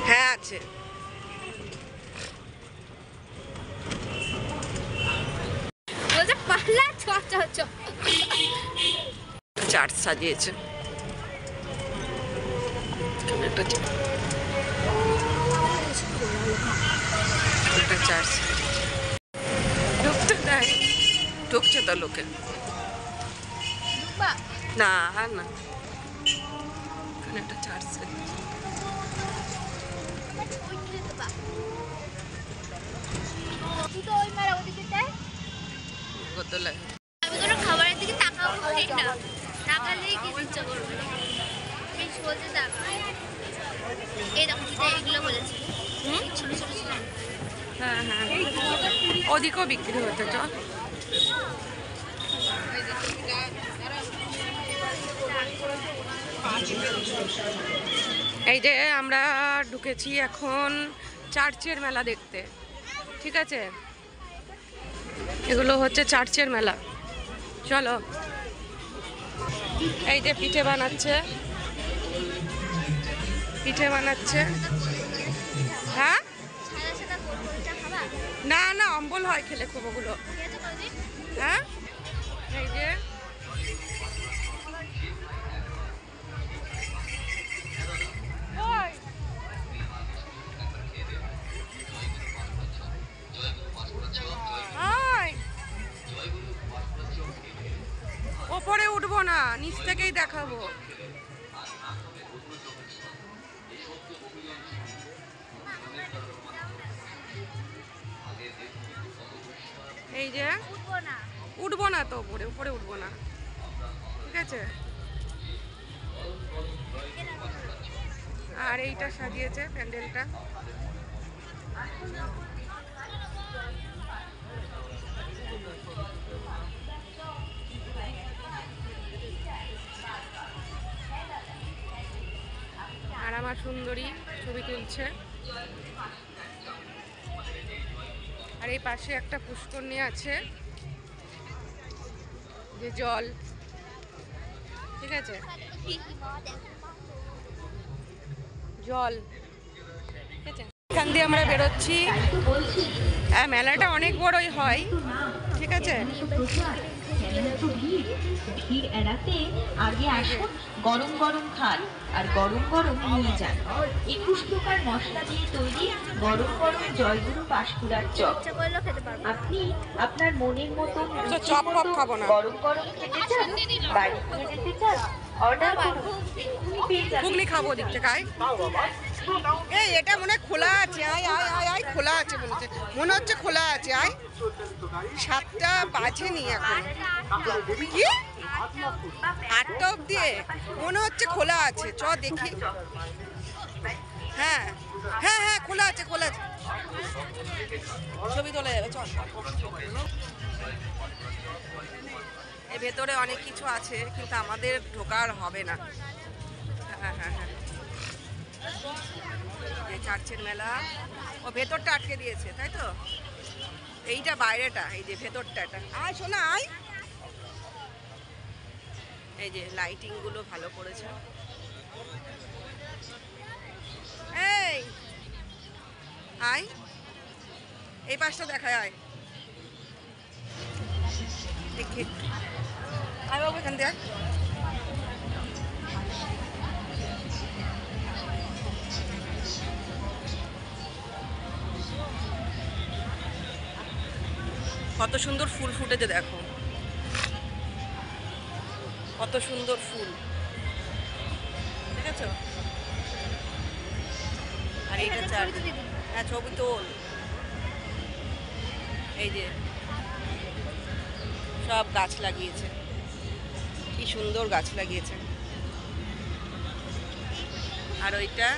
হ্যাঁ আছে। চার্চ সাজিয়েছে, একটা চার্চ ঢুকতে দেয়, ঢুকছে তো লোকে। না আর না, এখানে একটা চার্চ সাজিয়েছে। কত লাগে খাবারের দিকে তাকাবো না, তাকালেই কি ইচ্ছা করবে। বেশ বলতে তাকা, এই দেখো এগুলো বলেছি ছোট ছোট ছিল। হ্যাঁ হ্যাঁ, ওদিকেও বিক্রি হতে চল। এই যে আমরা ঢুকেছি এখন চার্চের মেলা দেখতে, ঠিক আছে? এগুলো হচ্ছে চার্চের মেলা, চলো। এই যে পিঠে বানাচ্ছে, পিঠে বানাচ্ছে। হ্যাঁ না না, অম্বল হয় খেলে খুব ওগুলো। হ্যাঁ এই যে ওপরে উঠবো না, নিচ থেকেই দেখাবো। এই যে উঠবো না তো, উপরে উপরে উঠবো না, ঠিক আছে? আর এইটা সাজিয়েছে প্যান্ডেলটা। আর আমার সুন্দরী ছবি তুলছে। আর এই পাশে একটা পুষ্করণী আছে, যে জল, ঠিক আছে? জল, ঠিক আছে? এখান দিয়ে আমরা বেরোচ্ছি। মেলাটা অনেক বড়ই হয়, ঠিক আছে? ভিড় এড়াতে আগে আসুন, গরম গরম খান আর গরম গরম নিয়ে যান। 21 প্রকার মশলা দিয়ে তৈরি গরম গরম জয়গুরু পাঁশকুড়ার চপ। আপনি আপনার মনের মতো চপ ফপ খাবো না, গরম গরম খেতে চান, বাড়ি নিয়ে যেতে চান, অর্ডার করুন, ঘুগনি খাবো দিক থেকে। আয়, এই এটা মনে হয় খোলা আছে। আয় আয় আয় আয়, খোলা আছে মনে হচ্ছে খোলা আছে। আয়, 7টা বাজেনি এখন, কি 8টা অব্দি মনে হচ্ছে খোলা আছে। চ দেখি। হ্যাঁ হ্যাঁ হ্যাঁ, খোলা আছে খোলা আছে, ছবি তোলা যাবে, চল। এর ভেতরে অনেক কিছু আছে, কিন্তু আমাদের ঢোকার হবে না। হ্যাঁ হ্যাঁ হ্যাঁ, এই চার্চের মেলা। ও ভেতরটা আটকে দিয়েছে, তাই তো? এইটা বাইরেটা, এই যে ভেতরটা। এটা আয় শোনা, আয়। এই যে লাইটিং গুলো ভালো করেছে। এই আয়, এই পাশটা দেখায়। আয় দেখি, আয় বাবু এখান দিয়ে। কত সুন্দর ফুল ফুটেছে দেখো, কত সুন্দর ফুল, ঠিক আছে? আর এইটা চার্চ। হ্যাঁ ছবি তোল। এই যে সব গাছ লাগিয়েছে, কি সুন্দর গাছ লাগিয়েছে। আর ওইটা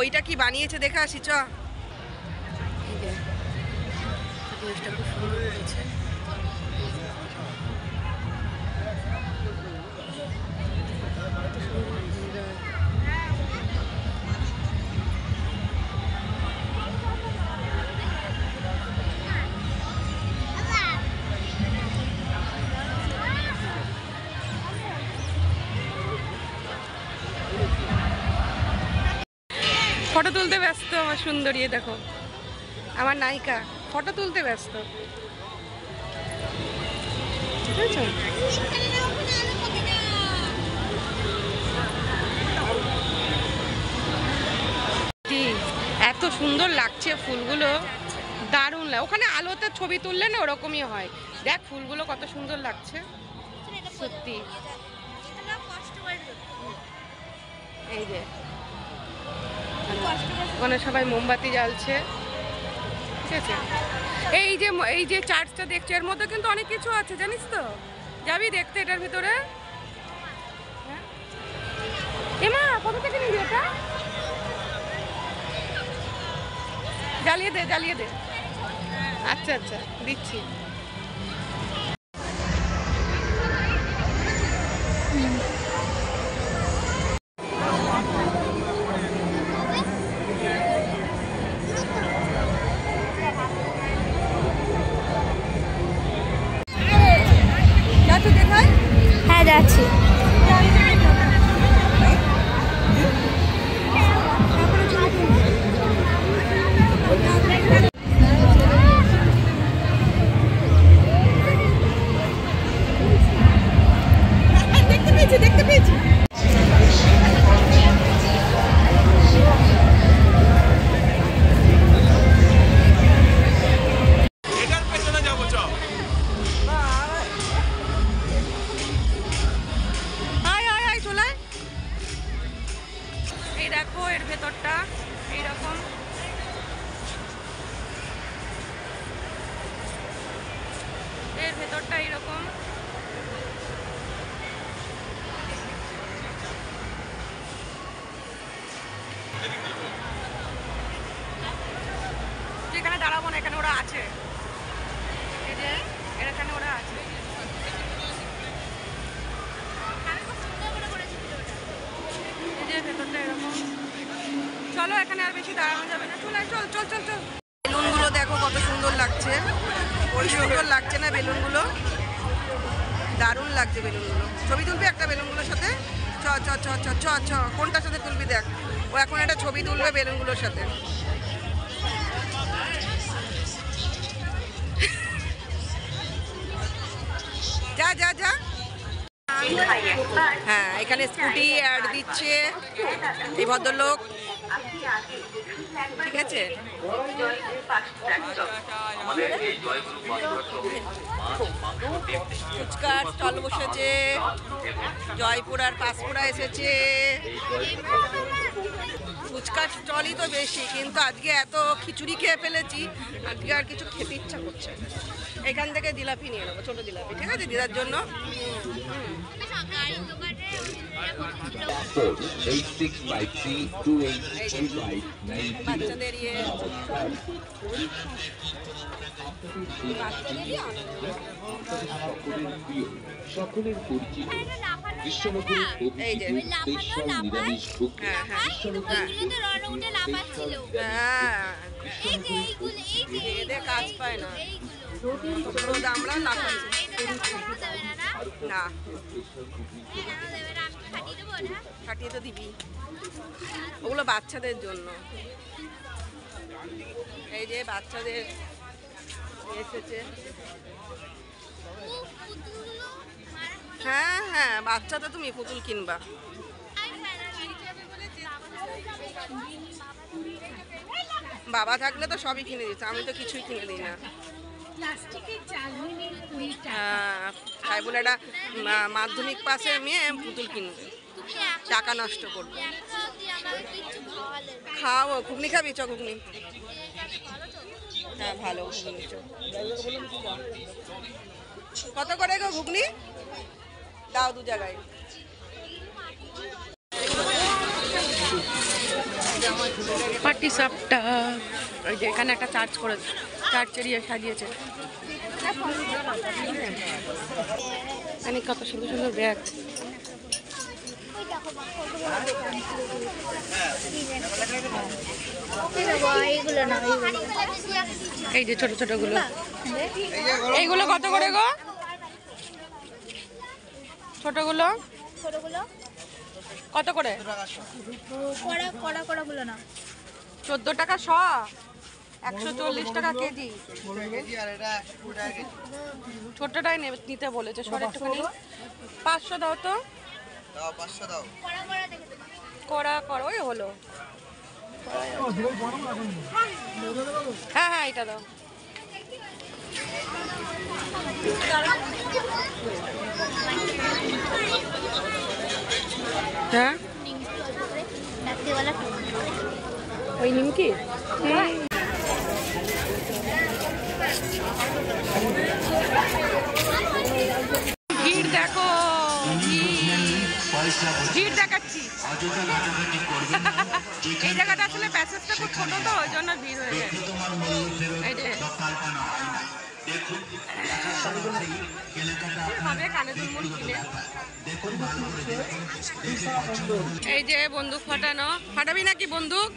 ওইটা কি বানিয়েছে দেখে আসি, চ। জিনিসটা খুব সুন্দর করেছে। ফটো তুলতে ব্যস্ত আমার সুন্দরী, দেখো আমার নায়িকা ফটো তুলতে ব্যস্ত। ঠিক আছে, এত সুন্দর লাগছে ফুলগুলো, দারুণ লাগে। ওখানে আলোতে ছবি তুললে না ওরকমই হয়। দেখ ফুলগুলো কত সুন্দর লাগছে সত্যি। এই যে ওখানে সবাই মোমবাতি জ্বালছে। ঠিক আছে, এই যে চার্চটা দেখছো এর মধ্যে কিন্তু অনেক কিছু আছে জানিস তো, যাবি দেখতে এটার ভিতরে? এমা কত থেকে নিবি এটা? জ্বালিয়ে দে, জ্বালিয়ে দে। আচ্ছা আচ্ছা দিচ্ছি। হ্যাঁ যাচ্ছি। দেখতে পেয়েছি। এই দেখো এর ভেতরটা এইরকম, এর ভেতরটা এইরকম। এখানে দাঁড়াবো না, এখানে ওরা আছে, এই যে এখানে ওরা আছে। এই যে ভেতরটা এরকম। চলো এখানে আর বেশি দাঁড়ানো যাবে না, চল চল চল চল চল। বেলুনগুলো দেখো কত সুন্দর লাগছে, ওই সুন্দর লাগছে না বেলুনগুলো? দারুণ লাগছে বেলুনগুলো। ছবি তুলবি একটা বেলুনগুলোর সাথে? চ চ চ চ চ চ কোনটার সাথে তুলবি দেখ, ও এখন একটা ছবি তুলবে বেলুনগুলোর সাথে। যা যা যা। হ্যাঁ এখানে স্কুটি অ্যাড দিচ্ছে এই ভদ্রলোক। ঠিক আছে, ফুচকার স্টল বসেছে, জয়পুর আর পাঁশকুড়া এসেছে। ফুচকার স্টলই তো বেশি, কিন্তু আজকে এত খিচুড়ি খেয়ে ফেলেছি, আজকে আর কিছু খেতে ইচ্ছা করছে। এখান থেকে জিলাপি নিয়ে নেবো, ছোটো জিলাপি। ঠিক আছে দিদার জন্য। বাচ্চাদের ইয়ে, সকলের পরিচিত বিশ্বনগরের স্পেশাল নিরামিষ ভুগি। কাজ পায় না, আমরা লাফাচ্ছি না, ফাটিয়ে তো দিবি, ওগুলো বাচ্চাদের জন্য। এই যে বাচ্চাদের এসেছে। হ্যাঁ হ্যাঁ বাচ্চা তো তুমি পুতুল কিনবা। বাবা থাকলে তো সবই কিনে দিত, আমি তো কিছুই কিনে দিই না। তাই বলে একটা মাধ্যমিক পাশে মেয়ে পুতুল কিনবে, টাকা নষ্ট করবে। খাও ঘুগনি খাবি? চ ঘুগনি। হ্যাঁ ভালো ঘুগনি। কত করে গো ঘুগনি? দাও দু জায়গায়। পাটি সাপটা ওই যে এখানে একটা চার্চ করে, চার্চের ইয়ে সাজিয়েছে। এখানে কত সুন্দর সুন্দর ব্যাগ। এই যে ছোট ছোট গুলো, এইগুলো কত করে গো? ছোটগুলো কত করে? কড়া গুলো না 14 টাকা শ, 140 টাকা কেজি। ছোটটাই নিতে বলেছে, সর একটুখানি। 500 দাও তো, 500 দাও। কড়া করো, ওই হলো। হ্যাঁ হ্যাঁ, এটা দাও। হ্যাঁ, ওই নিমকি। ভিড় দেখো, ভিড় দেখাচ্ছি। এই জায়গাটা আসলে প্যাসেজটা খুব ছোট, তো ওই জন্য ভিড় হয়ে যায়। এই যে হবে কানে দুল মুল কিনে। এই যে বন্দুক ফাটানো, ফাটাবি নাকি বন্দুক?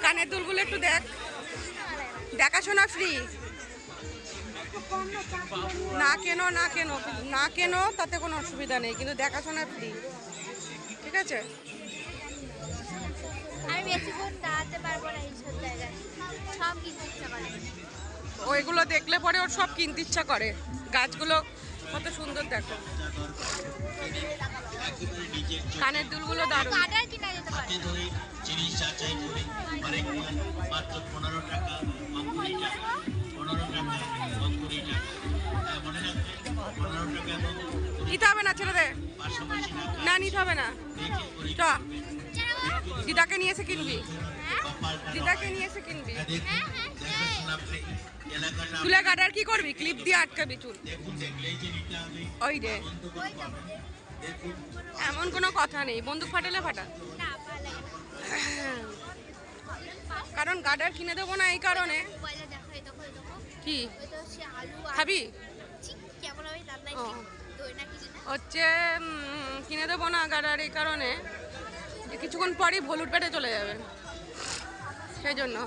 কানের দুলগুলো একটু দেখ, দেখাশোনা ফ্রি। না কেন, না কেন, না কেন, তাতে কোনো অসুবিধা নেই, কিন্তু দেখাশোনা ফ্রি, ঠিক আছে? আমি বেশিক্ষণ দাঁড়াতে পারবো না এইসব জায়গায়, সব কিনতে ইচ্ছা করে। ওইগুলো দেখলে পরে ওর সব কিনতে ইচ্ছা করে। গাছগুলো কত সুন্দর দেখো, কানের দুলগুলো দারুণ। কাটার কিনা যেতে পারে। জিনিস যাচাই করে অনেক মাত্র 15 টাকা 20 টাকা 15 টাকা 20 টাকা মনে রাখবে 15 টাকা নিতে হবে না, ছেড়ে দে। না, নিতে হবে না। চ, দিদাকে নিয়ে এসে কিনবি, দিদাকে নিয়ে এসে কিনবি। চুলে কাটার কি করবি? ক্লিপ দিয়ে আটকাবি চুল। ওই রে, এমন কোনো কথা নেই, বন্দুক ফাটালে ফাটা। না, ভালো লাগে না। কারণ গার্ডার কিনে দেবো না এই কারণে। মোবাইলে দেখো, এই দেখো, এই দেখো। কি ওই তো সে আলু আর খাবি? চিক, কেমন হবে রান্নায় ও। দই না কিছু না। হচ্ছে কিনে দেবো না গার্ডার এই কারণে যে কিছুক্ষণ পরই ভলুট পেটে চলে যাবে, সেই জন্য।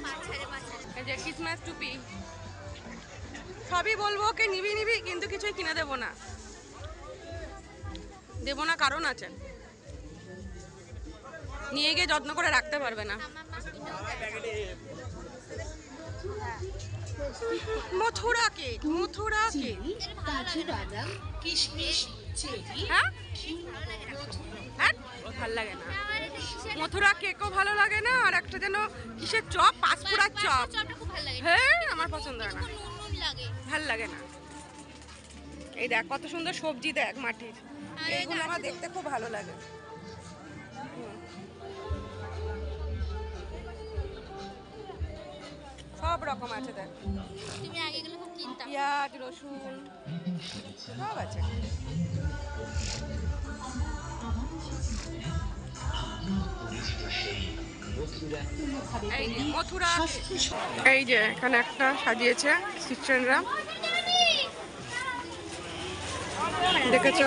পাছাড়ে পাছাড়ে। এই যে ক্রিসমাস টুপি সবই বলবো, ওকে নিবি নিবি, কিন্তু কিছুই কিনে দেবো না। দেবো না কারণ আছে, নিয়ে গিয়ে যত্ন করে রাখতে পারবে না। আমার মা কিনেও দেয়। Mathura cake, Mathura cake. হ্যাঁ হ্যাঁ, ভাল লাগে না। আমার এটা কিসের মথুরা কেকও ভালো লাগে না, আর একটা যেন কিসের চপ, পাঁচফোড়ার চপ। চপটা খুব ভালো লাগে। হ্যাঁ, আমার পছন্দ হয় না, নুন নুন লাগে। ভাল লাগে না। এই দেখ কত সুন্দর সবজি, দেখ মাটির, আরে এইগুলো না, আমার দেখতে খুব ভালো লাগে। সব রকম আছে, দেখ তুমি আগে গেলে খুব কিনতাম। পেঁয়াজ, রসুন সব আছে। এই যে মথুরা, এই যে এখানে একটা সাজিয়েছে খ্রিস্টানরা, দেখেছো?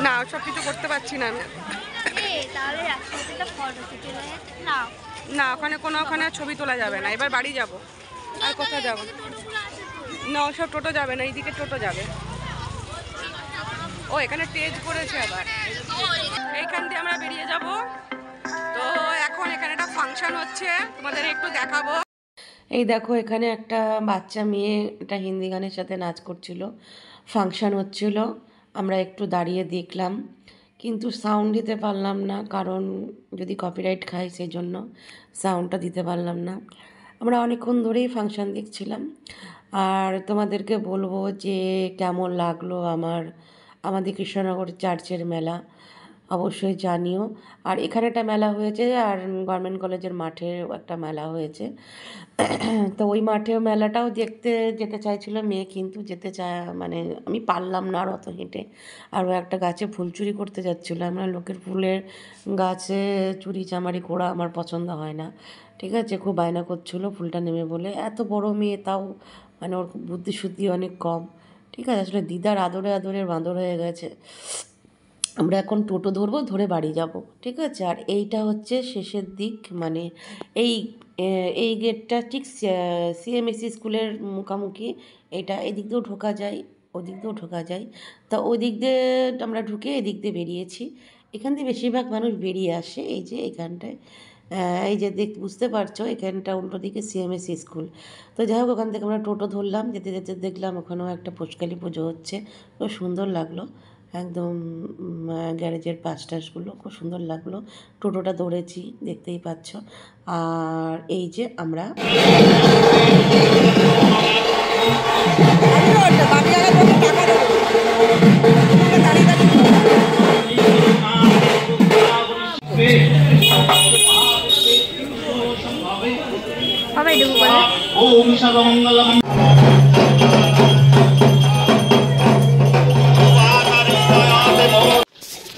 না, সব কিছু করতে পারছি না আমি। তাহলে একসাথে একটা ফটো তুলে না। না, ওখানে ছবি তোলা যাবে না, এবার বাড়ি যাব। আর কোথাও যাব না, ওসব টোটো যাবে না, এইদিকে টোটো যাবে। ও এখানে স্টেজ করেছে আবার, এইখান দিয়ে আমরা বেরিয়ে যাব। তো এখন এখানে একটা ফাংশন হচ্ছে, তোমাদের একটু দেখাবো। এই দেখো, এখানে একটা বাচ্চা মেয়ে একটা হিন্দি গানের সাথে নাচ করছিল, ফাংশন হচ্ছিল। আমরা একটু দাঁড়িয়ে দেখলাম, কিন্তু সাউন্ড দিতে পারলাম না, কারণ যদি কপিরাইট খাই সেই জন্য সাউন্ডটা দিতে পারলাম না। আমরা অনেকক্ষণ ধরেই ফাংশন দেখছিলাম। আর তোমাদেরকে বলবো যে কেমন লাগলো আমাদের কৃষ্ণনগর চার্চের মেলা, অবশ্যই জানিও। আর এখানে একটা মেলা হয়েছে, আর গভর্নমেন্ট কলেজের মাঠেও একটা মেলা হয়েছে। তো ওই মাঠেও মেলাটাও দেখতে যেতে চাইছিল মেয়ে, কিন্তু যেতে চায় মানে আমি পারলাম না আর অত হেঁটে। আর ও একটা গাছে ফুল চুরি করতে যাচ্ছিলো। আমরা লোকের ফুলের গাছে চুরি চামারি করা আমার পছন্দ হয় না, ঠিক আছে? খুব বায়না করছিলো ফুলটা নেবে বলে। এত বড় মেয়ে, তাও মানে ওর বুদ্ধি শুদ্ধি অনেক কম, ঠিক আছে? আসলে দিদার আদরে আদরে বাঁদর হয়ে গেছে। আমরা এখন টোটো ধরবো, ধরে বাড়ি যাব, ঠিক আছে? আর এইটা হচ্ছে শেষের দিক, মানে এই গেটটা ঠিক সিএমএসি স্কুলের মুখামুখি। এইটা এদিক দিয়েও ঢোকা যায়, ওদিক দিয়েও ঢোকা যায়। তা ওই দিক দিয়ে আমরা ঢুকে এদিক দিয়ে বেরিয়েছি। এখান দিয়ে বেশিরভাগ মানুষ বেরিয়ে আসে। এই যে এখানটায় এই যে বুঝতে পারছো এখানটা উল্টো দিকে সিএমএসি স্কুল। তো যাই হোক ওখান থেকে আমরা টোটো ধরলাম, যেতে যেতে দেখলাম ওখানেও একটা পুষ্কালি পুজো হচ্ছে, খুব সুন্দর লাগলো। একদম গ্যারেজের পাশটাশগুলো খুব সুন্দর লাগলো। টোটোটা দৌড়েছি, দেখতেই পাচ্ছ। আর এই যে আমরা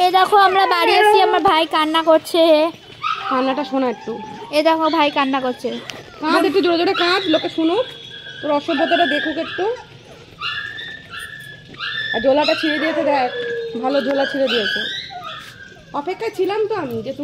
এ দেখো আমরা বাড়ি এসেছি, আমার ভাই কান্না করছে। কান্নাটা শোনা একটু। এ দেখো ভাই কান্না করছে। কাঁদ একটু জোরে জোরে কাঁদ, লোকে শুনুক, তোর অসভ্যতাটা দেখুক একটু। আর ঝোলাটা ছিঁড়ে দিয়েছে, দেখ ভালো ঝোলা ছিঁড়ে দিয়েছে। অপেক্ষায় ছিলাম তো আমি যে তুমি